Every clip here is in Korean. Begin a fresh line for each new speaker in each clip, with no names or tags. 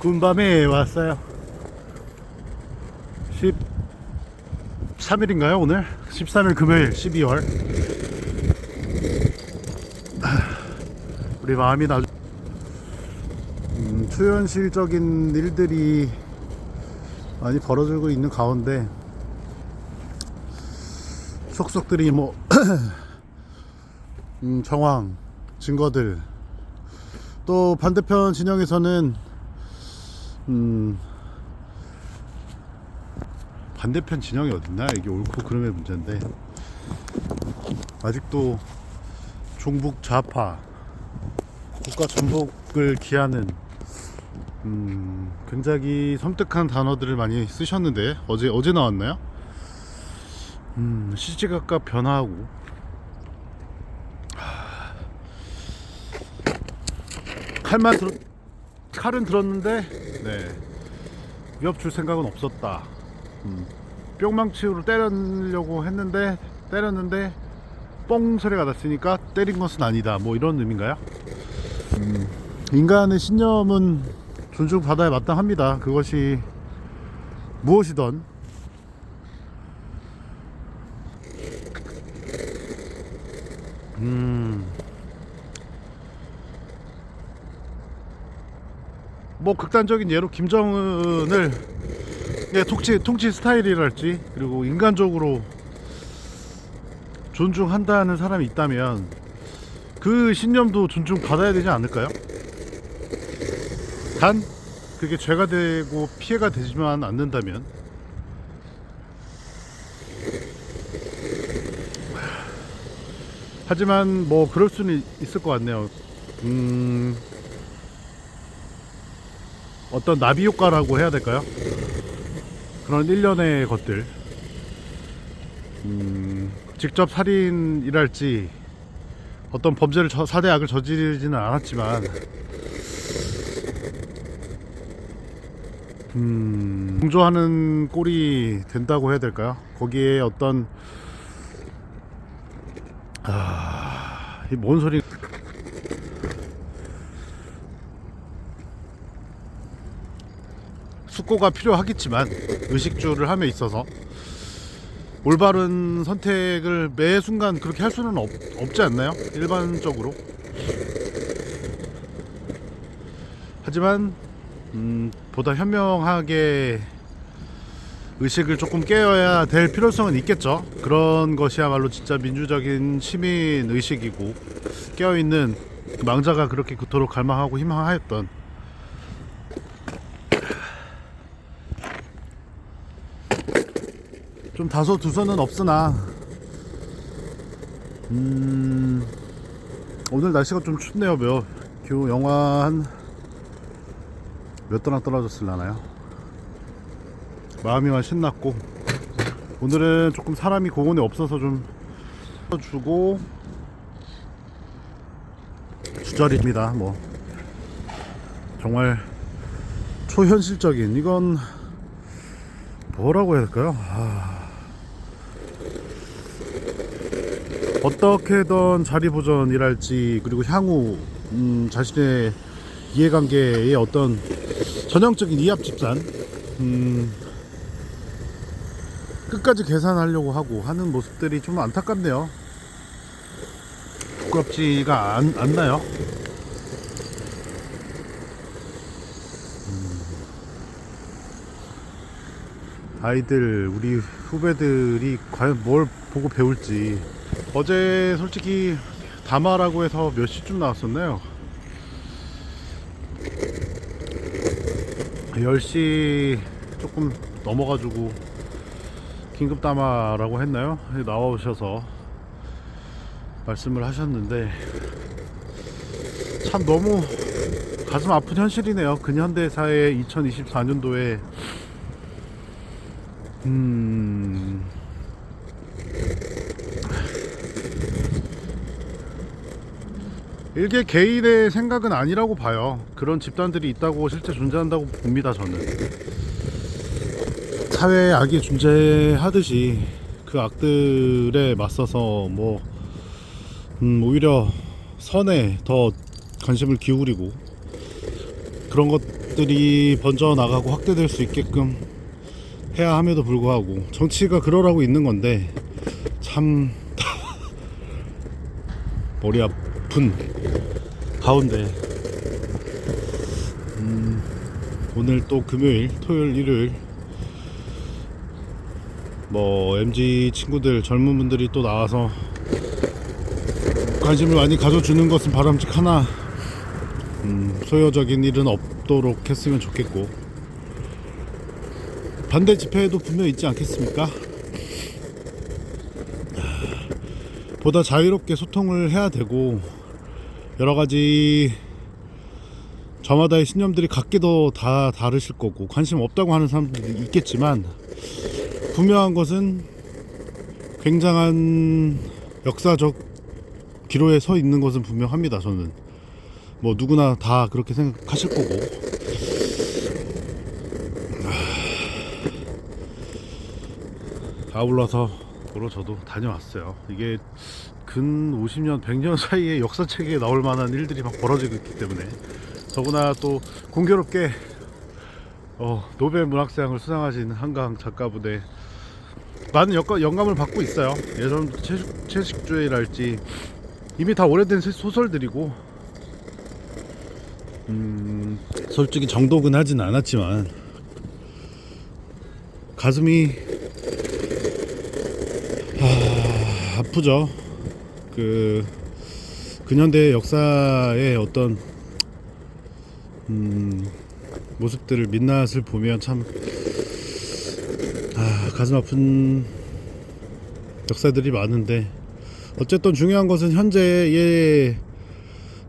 군밤에 왔어요. 13일인가요 오늘? 13일 금요일 12월. 우리 마음이 나주 초현실적인 일들이 많이 벌어지고 있는 가운데 속속들이 뭐 정황, 증거들, 또 반대편 진영에서는 반대편 진영이 어딨나? 이게 옳고 그름의 문제인데 아직도 종북 좌파 국가 전복을 기하는 굉장히 섬뜩한 단어들을 많이 쓰셨는데 어제 나왔나요? 시시각각 변화하고 칼은 들었는데 위협 줄 생각은 없었다. 뿅망치로 때리려고 했는데 때렸는데 뽕 소리가 났으니까 때린 것은 아니다, 뭐 이런 의미인가요? 인간의 신념은 존중받아야 마땅합니다. 그것이 무엇이던. 뭐 극단적인 예로 김정은을 통치 스타일이랄지, 그리고 인간적으로 존중한다는 사람이 있다면 그 신념도 존중받아야 되지 않을까요? 단 그게 죄가 되고 피해가 되지만 않는다면 하지만 뭐 그럴 수는 있을 것 같네요. 어떤 나비 효과라고 해야 될까요? 그런 일련의 것들, 직접 살인이랄지 어떤 범죄를 사대 악을 저지르지는 않았지만 동조하는 꼴이 된다고 해야 될까요? 거기에 어떤 이 뭔 소리. 숙고가 필요하겠지만 의식주를 함에 있어서 올바른 선택을 매 순간 그렇게 할 수는 없지 않나요? 일반적으로. 하지만 보다 현명하게 의식을 조금 깨어야 될 필요성은 있겠죠. 그런 것이야말로 진짜 민주적인 시민 의식이고, 깨어있는 망자가 그렇게 그토록 갈망하고 희망하였던 좀 다소 두서는 없으나 오늘 날씨가 좀 춥네요. 영하 한 몇 도나 떨어졌을라나요? 마음이만 신났고, 오늘은 조금 사람이 공원에 없어서 좀 주고 주절입니다. 뭐 정말 초현실적인, 이건 뭐라고 해야 될까요? 어떻게든 자리보전이랄지, 그리고 향후 자신의 이해관계의 어떤 전형적인 이합집산, 끝까지 계산하려고 하는 모습들이 좀 안타깝네요. 부끄럽지가 않나요? 아이들, 우리 후배들이 과연 뭘 보고 배울지. 어제 솔직히 담화라고 해서 몇 시쯤 나왔었나요? 10시 조금 넘어가지고 긴급 담화라고 했나요? 나와오셔서 말씀을 하셨는데 참 너무 가슴 아픈 현실이네요. 근현대사의 2024년도에 일개 개인의 생각은 아니라고 봐요. 그런 집단들이 있다고, 실제 존재한다고 봅니다. 저는 사회에 악이 존재하듯이 그 악들에 맞서서 오히려 선에 더 관심을 기울이고, 그런 것 것들이 번져나가고 확대될 수 있게끔 해야 함에도 불구하고 정치가 그러라고 있는 건데 참 머리 아픈 가운데 오늘 또 금요일, 토요일, 일요일 뭐 MZ 친구들, 젊은 분들이 또 나와서 관심을 많이 가져주는 것은 바람직하나 소요적인 일은 없도록 했으면 좋겠고, 반대 집회에도 분명 있지 않겠습니까? 보다 자유롭게 소통을 해야 되고, 여러가지 저마다의 신념들이 각기도 다 다르실 거고 관심 없다고 하는 사람들도 있겠지만, 분명한 것은 굉장한 역사적 기로에 서 있는 것은 분명합니다. 저는 뭐 누구나 다 그렇게 생각하실 거고, 아울러서 보러 저도 다녀왔어요. 이게 근 50년, 100년 사이에 역사책에 나올 만한 일들이 막 벌어지고 있기 때문에, 더구나 또 공교롭게 노벨 문학상을 수상하신 한강 작가분의 많은 영감을 받고 있어요. 예전부터 채식주의랄지 이미 다 오래된 소설들이고, 솔직히 정독은 하진 않았지만 가슴이 아프죠. 그 근현대 역사의 어떤 모습들을 민낯을 보면 참 가슴 아픈 역사들이 많은데, 어쨌든 중요한 것은 현재에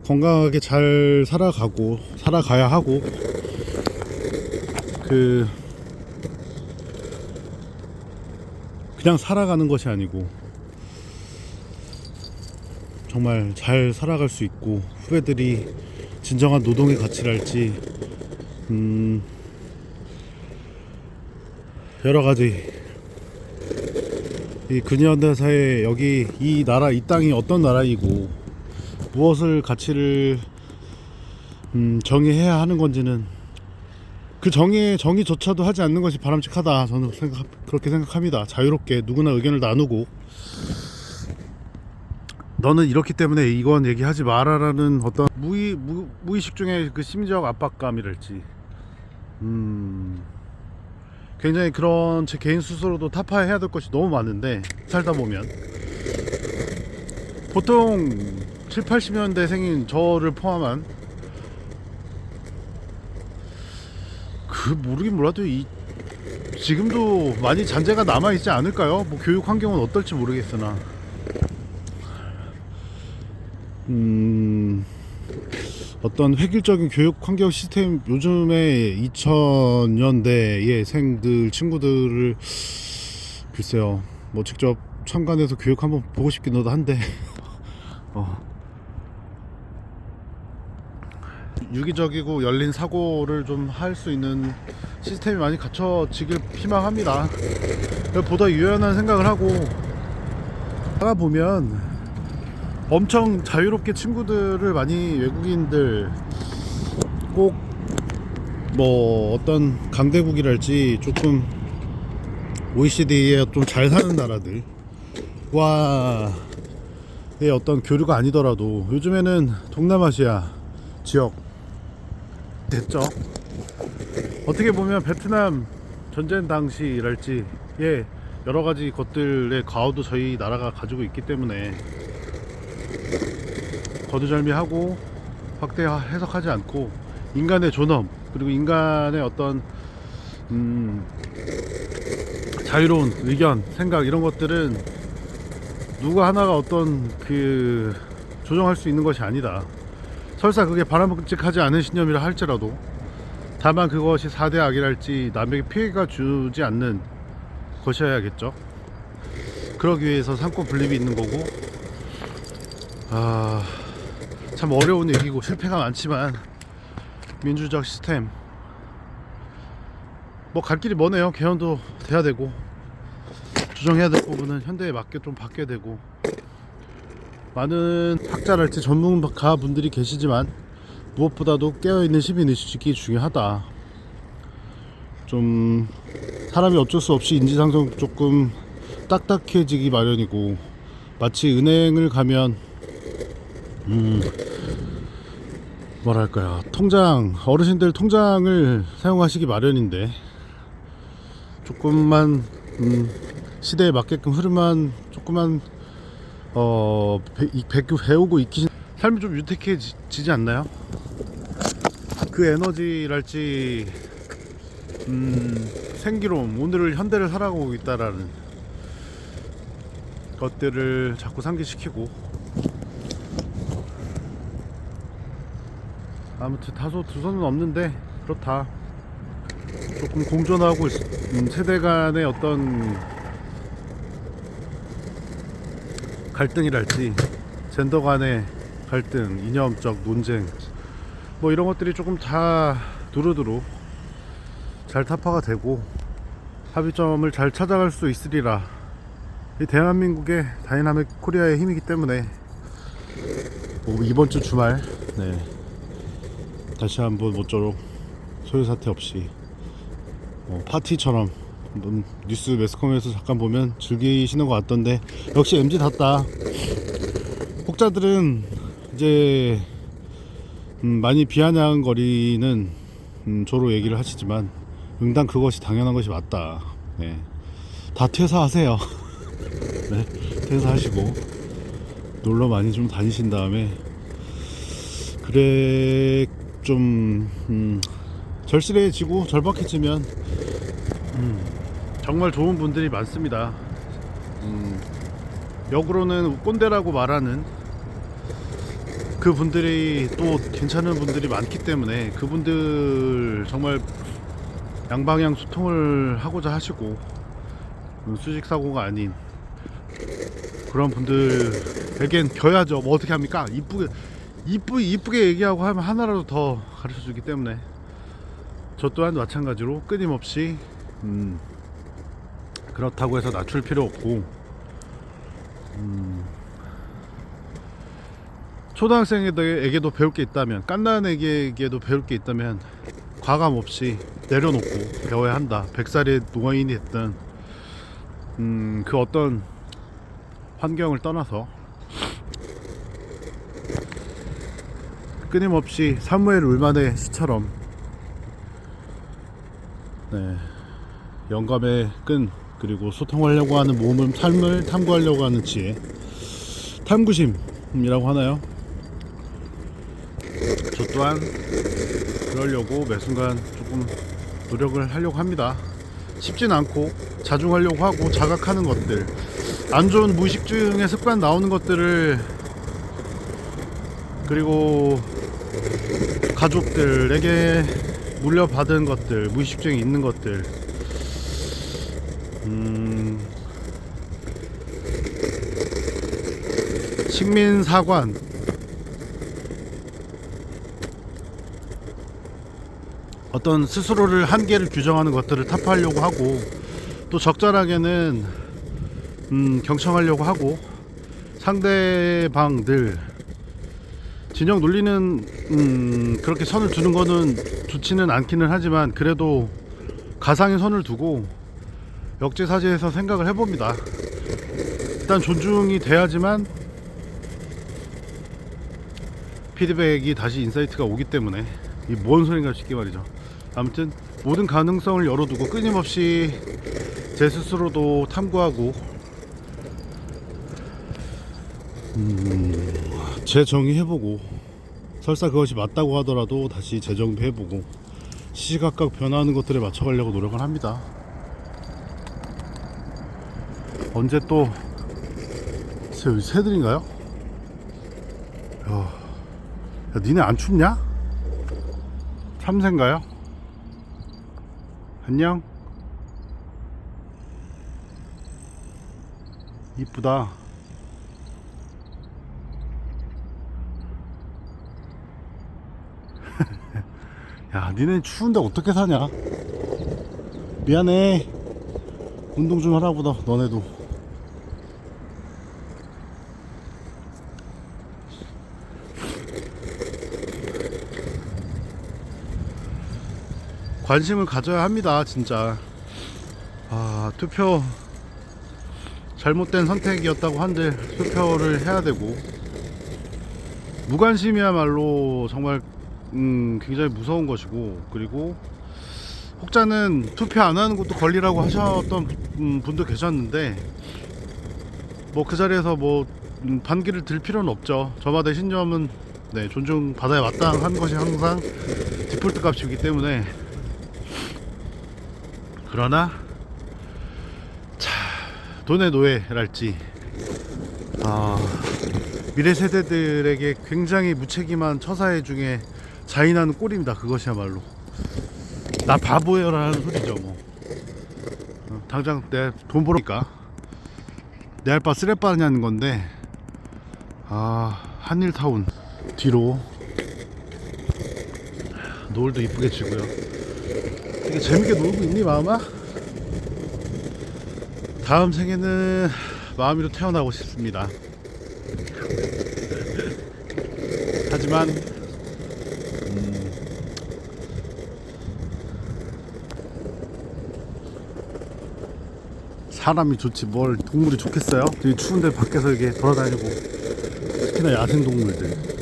건강하게 잘 살아가야 하고, 그냥 살아가는 것이 아니고 정말 잘 살아갈 수 있고, 후배들이 진정한 노동의 가치랄지 여러가지 이 근현대사에 여기 이 나라, 이 땅이 어떤 나라이고 무엇을 가치를 정의해야 하는 건지는, 그 정의조차도 하지 않는 것이 바람직하다. 저는 그렇게 생각합니다. 자유롭게 누구나 의견을 나누고, 너는 이렇기 때문에 이건 얘기하지 마라라는 어떤 무의식 중에 그 심리적 압박감이랄지, 굉장히 그런 제 개인 스스로도 타파해야 될 것이 너무 많은데, 살다 보면 보통 7, 80년대 생인 저를 포함한 모르긴 몰라도 지금도 많이 잔재가 남아있지 않을까요? 뭐 교육 환경은 어떨지 모르겠으나 어떤 획일적인 교육 환경 시스템, 요즘에 2000년대의 생들 친구들을 글쎄요 뭐 직접 참관해서 교육 한번 보고 싶긴 한데 유기적이고 열린 사고를 좀 할 수 있는 시스템이 많이 갖춰지길 희망합니다. 보다 유연한 생각을 하고 하다 보면 엄청 자유롭게 친구들을 많이, 외국인들 꼭 뭐 어떤 강대국이랄지 조금 OECD에 좀 잘 사는 나라들과의 어떤 교류가 아니더라도 요즘에는 동남아시아 지역 됐죠. 어떻게 보면 베트남 전쟁 당시랄지 여러가지 것들의 과오도 저희 나라가 가지고 있기 때문에 거두절미하고 확대 해석하지 않고, 인간의 존엄 그리고 인간의 어떤 자유로운 의견, 생각, 이런 것들은 누구 하나가 어떤 조정할 수 있는 것이 아니다. 설사 그게 바람직하지 않은 신념이라 할지라도, 다만 그것이 4대 악이랄지 남에게 피해가 주지 않는 것이어야겠죠. 그러기 위해서 상권 분립이 있는 거고, 참 어려운 얘기고 실패가 많지만 민주적 시스템 뭐 갈 길이 머네요. 개헌도 돼야 되고, 조정해야 될 부분은 현대에 맞게 좀 바뀌어야 되고, 많은 학자랄지 전문가 분들이 계시지만 무엇보다도 깨어있는 시민의식이 중요하다. 좀 사람이 어쩔 수 없이 인지상정 조금 딱딱해지기 마련이고, 마치 은행을 가면 뭐랄까요, 통장, 어르신들 통장을 사용하시기 마련인데 조금만 시대에 맞게끔 흐름만 조금만 배우고 익히신 삶이 좀 유택해지지 않나요? 그 에너지랄지 생기로움, 오늘을 현대를 살아가고 있다라는 것들을 자꾸 상기시키고, 아무튼 다소 두 손은 없는데 그렇다. 조금 공존하고 세대 간의 어떤 갈등이랄지 젠더 간의 갈등, 이념적 논쟁, 뭐 이런 것들이 조금 다 두루두루 잘 타파가 되고 합의점을 잘 찾아갈 수 있으리라. 이 대한민국의 다이나믹 코리아의 힘이기 때문에 뭐 이번 주 주말 다시 한번 모쪼록 소요 사태 없이 파티처럼 뉴스 매스컴에서 잠깐 보면 즐기시는 것 같던데, 역시 MZ답다. 혹자들은 이제 많이 비아냥거리는 조로 얘기를 하시지만 응당 그것이 당연한 것이 맞다. 다 퇴사하세요. 퇴사하시고 놀러 많이 좀 다니신 다음에, 그래 좀 절실해지고 절박해지면 정말 좋은 분들이 많습니다. 역으로는 꼰대라고 말하는 그 분들이 또 괜찮은 분들이 많기 때문에, 그분들 정말 양방향 소통을 하고자 하시고 수직사고가 아닌 그런 분들에겐 겨야죠. 뭐 어떻게 합니까? 이쁘게 얘기하고 하면 하나라도 더 가르쳐주기 때문에, 저 또한 마찬가지로 끊임없이 그렇다고 해서 낮출 필요 없고, 초등학생에게도 배울 게 있다면, 깐난에게도 배울 게 있다면 과감 없이 내려놓고 배워야 한다. 100살의 노인이 됐든 그 어떤 환경을 떠나서 끊임없이 사무엘 울만의 시처럼 영감의 끈, 그리고 소통하려고 하는 몸을, 삶을 탐구하려고 하는 지혜, 탐구심이라고 하나요? 저 또한 그러려고 매 순간 조금 노력을 하려고 합니다. 쉽진 않고 자중하려고 하고, 자각하는 것들, 안 좋은 무의식중의 습관 나오는 것들을, 그리고 가족들에게 물려받은 것들, 무의식중에 있는 것들, 식민사관, 어떤 스스로를 한계를 규정하는 것들을 타파하려고 하고, 또 적절하게는 경청하려고 하고, 상대방들 진영 논리는 그렇게 선을 두는 거는 좋지는 않기는 하지만, 그래도 가상의 선을 두고 역지사지해서 생각을 해봅니다. 일단 존중이 돼야지만 피드백이 다시 인사이트가 오기 때문에, 이 뭔 소린가 싶게 말이죠. 아무튼 모든 가능성을 열어두고 끊임없이 제 스스로도 탐구하고 재정의해보고, 설사 그것이 맞다고 하더라도 다시 재정비해보고, 시시각각 변화하는 것들에 맞춰가려고 노력을 합니다. 언제 또 새들인가요? 야, 니네 안 춥냐? 참새인가요? 안녕. 이쁘다. 야, 니네 추운데 어떻게 사냐? 미안해. 운동 좀 하라고, 너네도. 관심을 가져야 합니다. 진짜 투표 잘못된 선택이었다고 한들 투표를 해야 되고, 무관심이야말로 정말 굉장히 무서운 것이고, 그리고 혹자는 투표 안 하는 것도 권리라고 하셨던 분도 계셨는데, 뭐 그 자리에서 뭐 반기를 들 필요는 없죠. 저마다의 신념은 존중받아야 마땅한 것이 항상 디폴트 값이기 때문에. 그러나 돈의 노예랄지 미래 세대들에게 굉장히 무책임한 처사의 중에 자인하는 꼴입니다. 그것이야말로 나 바보여라는 소리죠. 뭐 당장 내 돈 벌으니까 내 알바 쓰레빠냐는 건데, 한일타운 뒤로 노을도 이쁘게 지고요. 되게 재밌게 놀고 있니 마음아? 다음 생에는 마음이로 태어나고 싶습니다. 하지만 사람이 좋지 뭘 동물이 좋겠어요? 되게 추운데 밖에서 이렇게 돌아다니고, 특히나 야생동물들.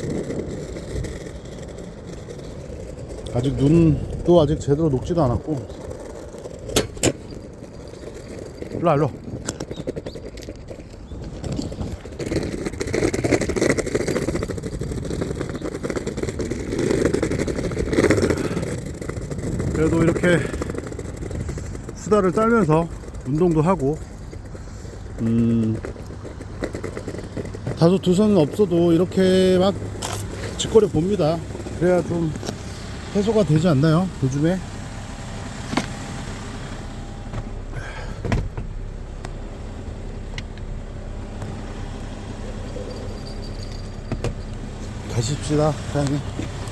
아직 눈도 아직 제대로 녹지도 않았고. 일로와 일로. 그래도 이렇게 수다를 떨면서 운동도 하고, 다소 두손은 없어도 이렇게 막 짓거려 봅니다. 그래야 좀 해소가 되지 않나요? 요즘에 가십시다. 사장님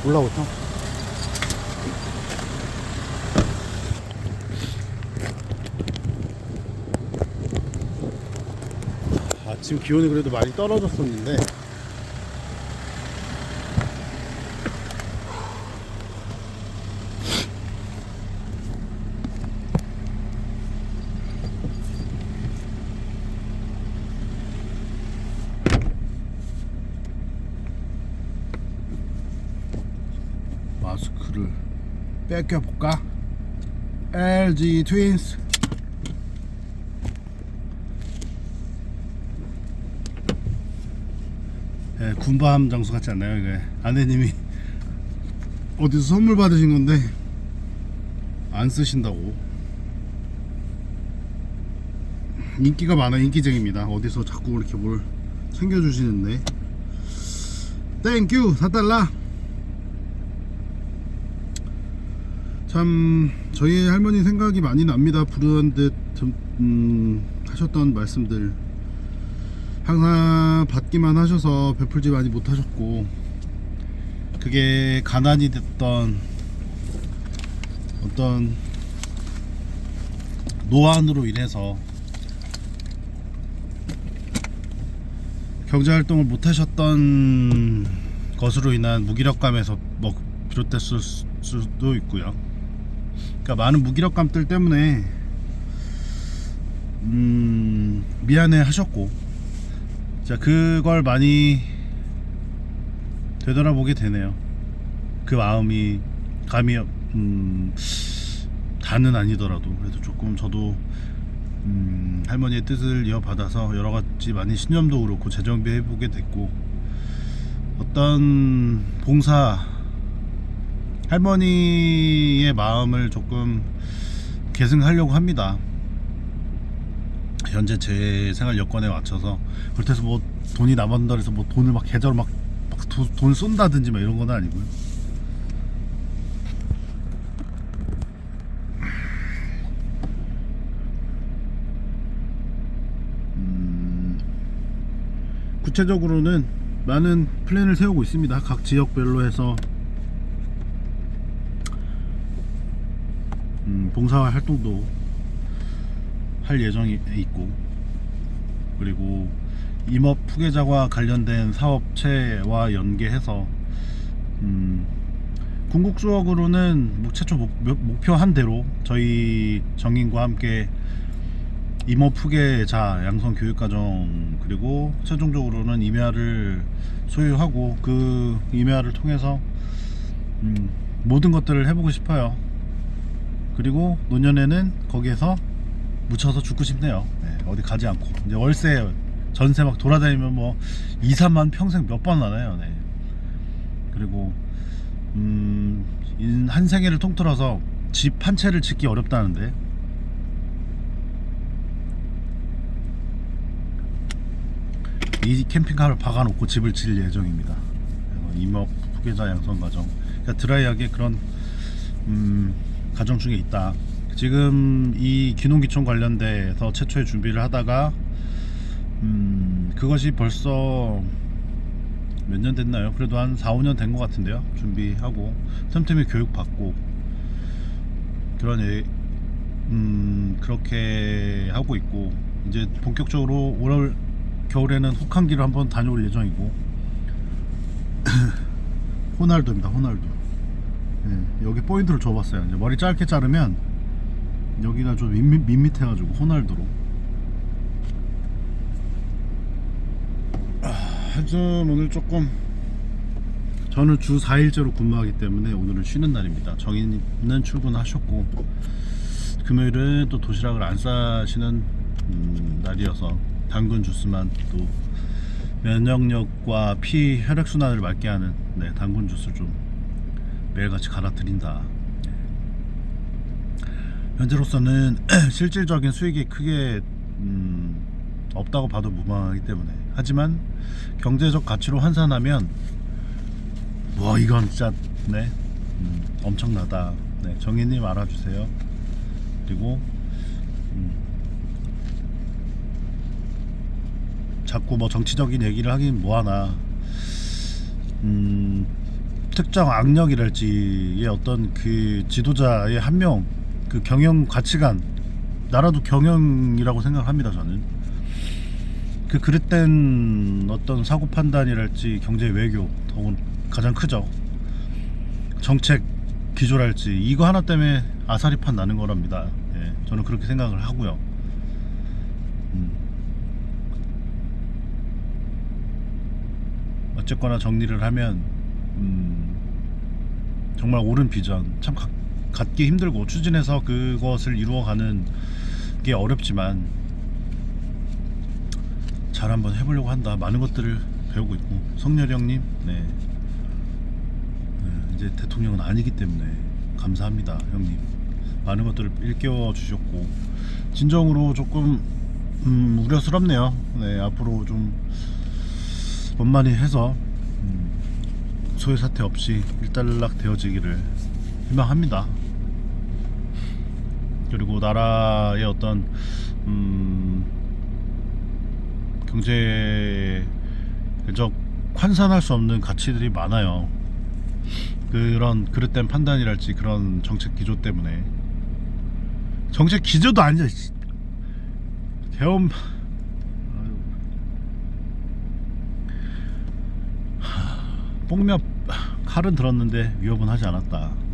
올라오죠. 아침 기온이 그래도 많이 떨어졌었는데, 마스크를 뺏겨볼까? LG 트윈스. 군밤 장수 같지 않나요? 이게 아내님이 어디서 선물 받으신 건데 안 쓰신다고. 인기가 많아. 인기쟁입니다. 어디서 자꾸 이렇게 뭘 챙겨주시는데. 땡큐 4달러. 참 저희 할머니 생각이 많이 납니다. 불현듯 하셨던 말씀들, 항상 받기만 하셔서 베풀지 많이 못하셨고, 그게 가난이 됐던 어떤 노안으로 인해서 경제활동을 못하셨던 것으로 인한 무기력감에서 비롯됐을 수도 있고요. 그러니까 많은 무기력감들 때문에 미안해 하셨고, 자, 그걸 많이 되돌아보게 되네요. 그 마음이 감히 다는 아니더라도 그래도 조금 저도 할머니의 뜻을 이어받아서 여러가지 많이 신념도 그렇고 재정비해보게 됐고, 어떤 봉사, 할머니의 마음을 조금 계승하려고 합니다. 현재 제 생활 여건에 맞춰서. 그렇다고 뭐 돈이 남았다 해서 뭐 돈을 막 계좌로 막 돈 쏜다든지 막 이런 건 아니고요. 구체적으로는 많은 플랜을 세우고 있습니다. 각 지역별로 해서 봉사 활동도 할 예정이 있고, 그리고 임업 후계자와 관련된 사업체와 연계해서 궁극적으로는 최초 목표한 대로 저희 정인과 함께 이모 푸게자 양성 교육과정 그리고 최종적으로는 임야를 소유하고 그 임야를 통해서 모든 것들을 해보고 싶어요. 그리고 노년에는 거기에서 묻혀서 죽고 싶네요. 네, 어디 가지 않고 이제 월세 전세 막 돌아다니면 뭐 2, 3만 평생 몇 번 나나요. 네. 그리고 한 생애를 통틀어서 집 한 채를 짓기 어렵다는데 이 캠핑카를 박아놓고 집을 지을 예정입니다. 임업 후계자 양성 과정, 그러니까 드라이하게 그런 과정 중에 있다. 지금 이 기농기촌 관련돼서 최초의 준비를 하다가 그것이 벌써 몇 년 됐나요? 그래도 한 4, 5년 된 것 같은데요. 준비하고 틈틈이 교육받고 그렇게 하고 있고 이제 본격적으로 올 겨울에는 혹한기를 한번 다녀올 예정이고 호날두입니다. 호날두. 네, 여기 포인트를 줘봤어요. 이제 머리 짧게 자르면 여기가 좀 밋밋해가지고 호날두로. 하여튼 오늘 조금 저는 주 4일째로 근무하기 때문에 오늘은 쉬는 날입니다. 정인은 출근하셨고 금요일은 또 도시락을 안 싸시는 날이어서 당근 주스만 또 면역력과 피 혈액순환을 맑게 하는 당근 주스 좀 매일같이 갈아드린다. 현재로서는 실질적인 수익이 크게 없다고 봐도 무방하기 때문에, 하지만 경제적 가치로 환산하면 와 이건 진짜 엄청나다. 정인님 알아주세요. 그리고 자꾸 뭐 정치적인 얘기를 하긴 뭐하나, 특정 악력이랄지의 어떤 그 지도자의 한 명 그 경영 가치관, 나라도 경영이라고 생각합니다. 저는 그 그릇된 어떤 사고 판단이랄지 경제 외교 더군 가장 크죠. 정책 기조랄지 이거 하나 때문에 아사리판 나는 거랍니다. 예, 저는 그렇게 생각을 하고요. 어쨌거나 정리를 하면 정말 옳은 비전, 참 갖기 힘들고 추진해서 그것을 이루어가는 게 어렵지만 잘 한번 해보려고 한다. 많은 것들을 배우고 있고, 성렬이 형님 이제 대통령은 아니기 때문에 감사합니다. 형님 많은 것들을 일깨워 주셨고 진정으로 조금 우려스럽네요. 앞으로 좀 원만히 해서 소외 사태 없이 일단락 되어지기를 희망합니다. 그리고 나라의 어떤 경제적 환산할 수 없는 가치들이 많아요. 그런 그릇된 판단이랄지 그런 정책 기조 때문에, 정책 기조도 아니야 개엄. 뽕몇 칼은 들었는데 위협은 하지 않았다.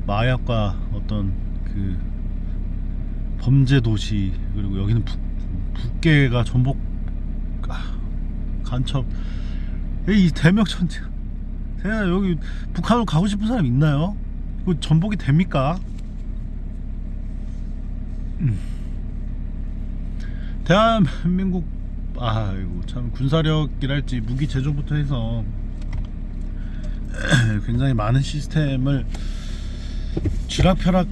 마약과 어떤 그 범죄 도시, 그리고 여기는 북계가 전복 간첩, 이 대명천지. 제가 여기 북한으로 가고 싶은 사람 있나요? 그 전복이 됩니까? 대한민국 아이고 참 군사력이랄지 무기 제조부터 해서 굉장히 많은 시스템을 쥐락펴락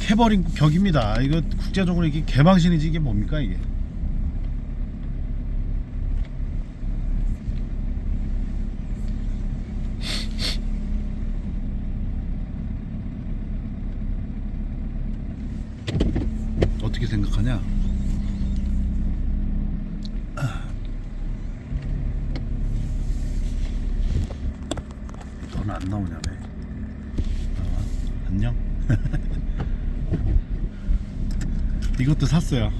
해버린 격입니다. 이거 국제적으로 이게 개망신이지 이게 뭡니까 이게. 어떻게 생각하냐? 너는 안 나오냐 왜? 안녕? 이것도 샀어요.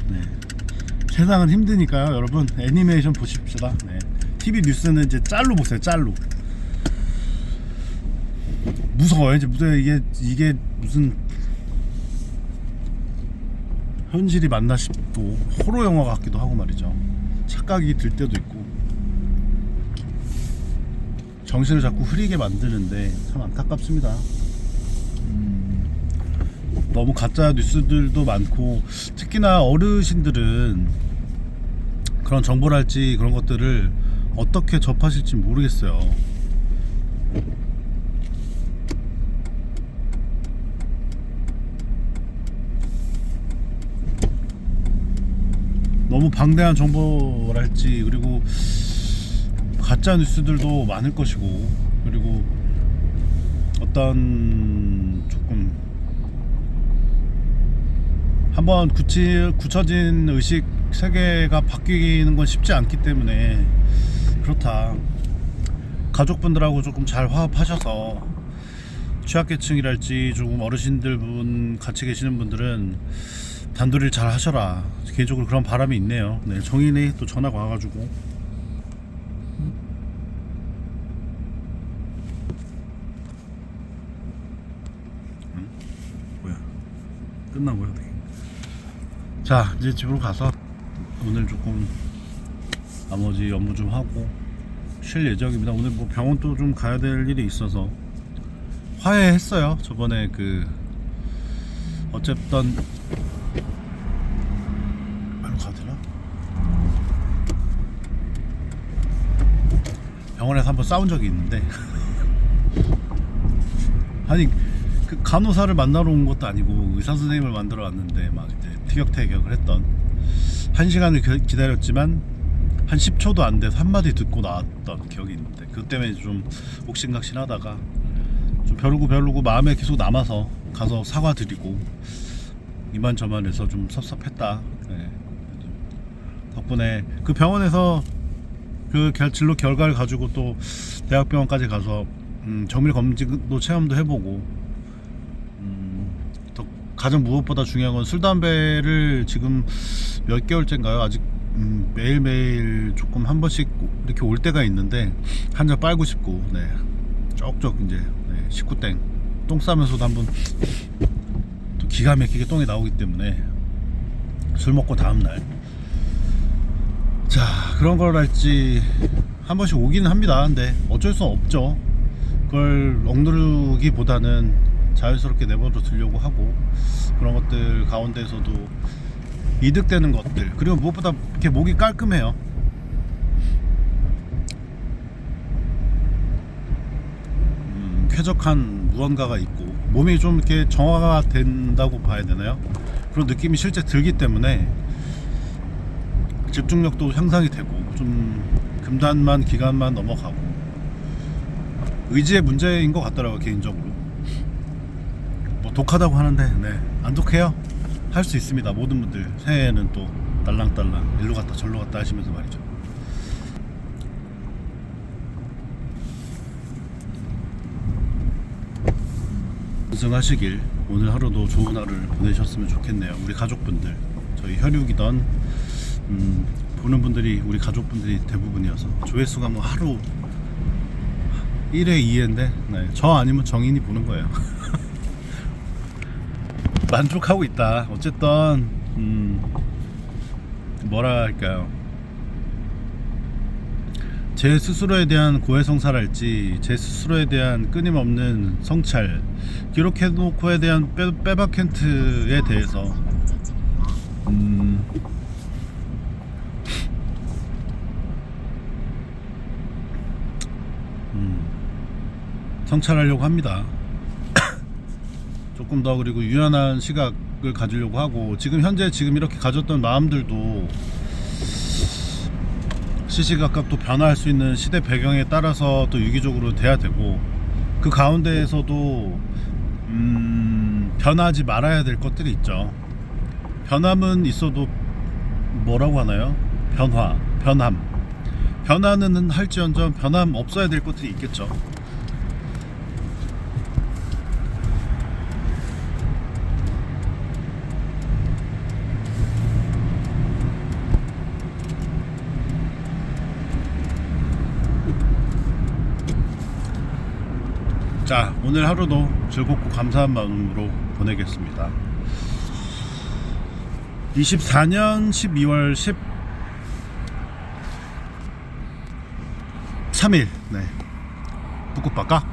세상은 힘드니까요 여러분, 애니메이션 보십시다. TV 뉴스는 이제 짤로 보세요. 짤로. 무서워요. 이제 무서워요. 이게 무슨 현실이 맞나 싶고 호러 영화 같기도 하고 말이죠. 착각이 들 때도 있고 정신을 자꾸 흐리게 만드는데 참 안타깝습니다. 너무 가짜 뉴스들도 많고 특히나 어르신들은 그런 정보랄지 그런 것들을 어떻게 접하실지 모르겠어요. 너무 방대한 정보랄지 그리고 가짜 뉴스들도 많을 것이고 그리고 어떤 조금 한번 굳혀진 의식 세계가 바뀌는 건 쉽지 않기 때문에 그렇다. 가족분들하고 조금 잘 화합하셔서 취약계층이랄지 조금 어르신들 분 같이 계시는 분들은 단둘이 잘 하셔라. 개인적으로 그런 바람이 있네요. 네, 정인이 또 전화가 와가지고 뭐야 끝난 거야 되게. 자 이제 집으로 가서 오늘 조금 나머지 업무 좀 하고 쉴 예정입니다. 오늘 뭐 병원도 좀 가야 될 일이 있어서 화해했어요. 저번에 그 어쨌든 바로 가도 되나? 병원에서 한번 싸운 적이 있는데 아니 그 간호사를 만나러 온 것도 아니고 의사 선생님을 만들어 왔는데 막 이제 티격태격을 했던 1시간을 기다렸지만 한 10초도 안 돼서 한마디 듣고 나왔던 기억이 있는데 그것 때문에 좀 옥신각신하다가 좀 벼르고 마음에 계속 남아서 가서 사과드리고 이만저만 해서 좀 섭섭했다. 네. 덕분에 그 병원에서 그 진로 결과를 가지고 또 대학병원까지 가서 정밀 검진도 체험도 해보고 또 가장 무엇보다 중요한 건 술 담배를 지금 몇 개월째인가요? 아직 매일매일 조금 한 번씩 이렇게 올 때가 있는데 한 잔 빨고 싶고 네. 쪽쪽 이제 네. 식구땡 똥 싸면서도 한번 또 기가 막히게 똥이 나오기 때문에 술 먹고 다음날 자 그런 걸 할지 한 번씩 오기는 합니다. 근데 어쩔 수 없죠. 그걸 억누르기보다는 자연스럽게 내버려 두려고 하고 그런 것들 가운데서도 이득되는 것들 그리고 무엇보다 이렇게 목이 깔끔해요. 쾌적한 무언가가 있고 몸이 좀 이렇게 정화가 된다고 봐야 되나요? 그런 느낌이 실제 들기 때문에 집중력도 향상이 되고 좀 금단만 기간만 넘어가고 의지의 문제인 것 같더라고요. 개인적으로 뭐 독하다고 하는데 네, 안 독해요. 할 수 있습니다. 모든 분들 새해에는 또 딸랑딸랑 일로 갔다 절로 갔다 하시면서 말이죠. 승하시길 오늘 하루도 좋은 하루를 보내셨으면 좋겠네요. 우리 가족분들 저희 혈육이던 보는 분들이 우리 가족분들이 대부분이어서 조회수가 뭐 하루 1회 2회인데 네, 저 아니면 정인이 보는 거예요. 만족하고 있다. 어쨌든 뭐라 할까요? 제 스스로에 대한 고해성사랄지 제 스스로에 대한 끊임없는 성찰 기록해놓고에 대한 빼박캔트에 대해서 성찰하려고 합니다. 조금 더 그리고 유연한 시각을 가지려고 하고 지금 현재 이렇게 가졌던 마음들도 시시각각 또 변화할 수 있는 시대 배경에 따라서 또 유기적으로 돼야 되고 그 가운데에서도 변하지 말아야 될 것들이 있죠. 변함은 있어도 뭐라고 하나요? 변화는 할지언정 변함 없어야 될 것들이 있겠죠. 자, 오늘 하루도 즐겁고 감사한 마음으로 보내겠습니다. 24년 12월 13일 네, 북극바까